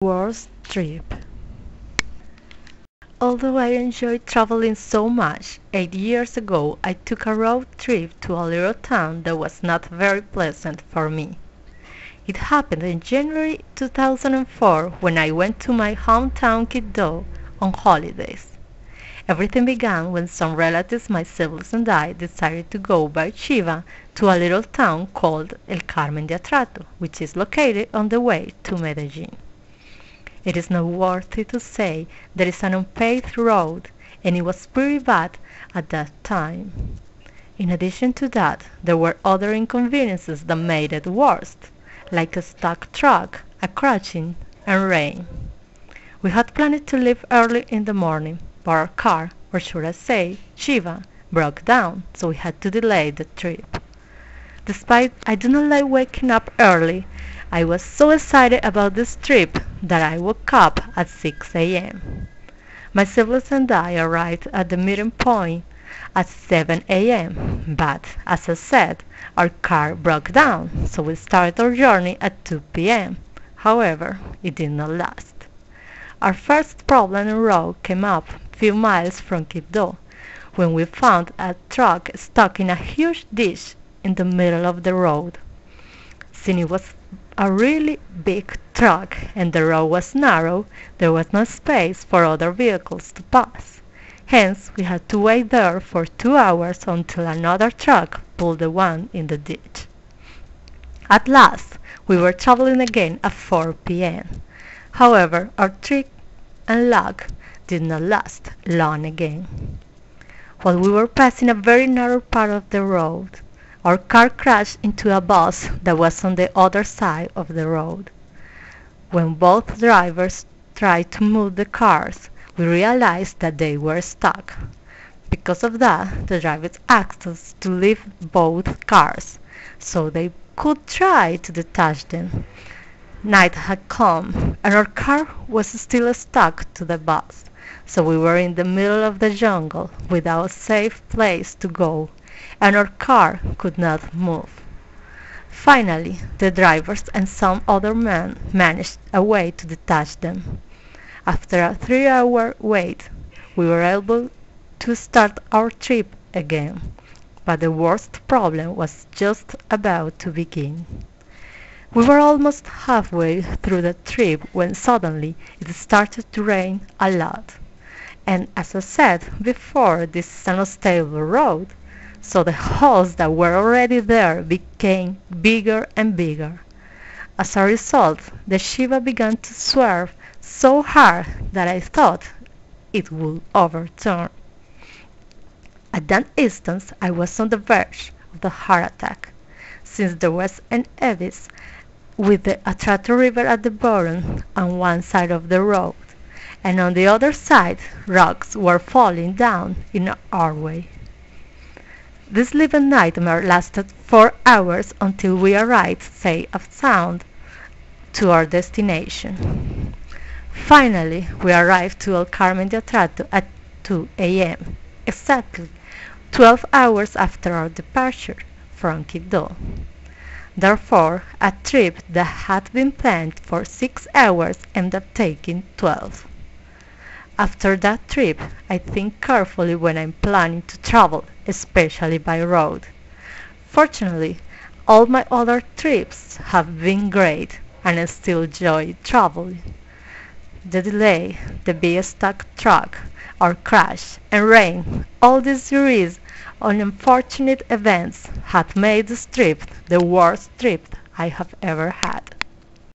Worst trip. Although I enjoy traveling so much, 8 years ago I took a road trip to a little town that was not very pleasant for me. It happened in January 2004 when I went to my hometown Quito on holidays. Everything began when some relatives, my siblings and I decided to go by Chiva to a little town called El Carmen de Atrato, which is located on the way to Medellin. It is noteworthy to say that it's an unpaved road, and it was pretty bad at that time. In addition to that, there were other inconveniences that made it worse, like a stuck truck, a crashing, and rain. We had planned to leave early in the morning, but our car, or should I say, Shiva, broke down, so we had to delay the trip. Despite I do not like waking up early, I was so excited about this trip that I woke up at 6 a.m. My siblings and I arrived at the meeting point at 7 a.m. But, as I said, our car broke down, so we started our journey at 2 p.m. However, it did not last. Our first problem in road came up a few miles from Quito, when we found a truck stuck in a huge ditch in the middle of the road. Since it was a really big truck and the road was narrow, there was no space for other vehicles to pass. Hence, we had to wait there for 2 hours until another truck pulled the one in the ditch. At last, we were traveling again at 4 p.m. However, our trick and luck did not last long again. While we were passing a very narrow part of the road, our car crashed into a bus that was on the other side of the road. When both drivers tried to move the cars, we realized that they were stuck. Because of that, the drivers asked us to leave both cars, so they could try to detach them. Night had come, and our car was still stuck to the bus, so we were in the middle of the jungle without a safe place to go, and our car could not move. Finally, the drivers and some other men managed a way to detach them. After a 3-hour wait, we were able to start our trip again, but the worst problem was just about to begin. We were almost halfway through the trip when suddenly it started to rain a lot. And as I said before, this is an unstable road, so the holes that were already there became bigger and bigger. As a result, the Shiva began to swerve so hard that I thought it would overturn. At that instant, I was on the verge of the heart attack, since there was an abyss with the Atrato River at the bottom on one side of the road, and on the other side rocks were falling down in our way. This living nightmare lasted 4 hours until we arrived safe and sound to our destination. Finally, we arrived to El Carmen de Atrato at 2 a.m., exactly 12 hours after our departure from Quito. Therefore, a trip that had been planned for 6 hours ended up taking 12. After that trip, I think carefully when I'm planning to travel, especially by road. Fortunately, all my other trips have been great, and I still enjoy traveling. The delay, the big stuck truck, our crash, and rain, all these series of unfortunate events had made this trip the worst trip I have ever had.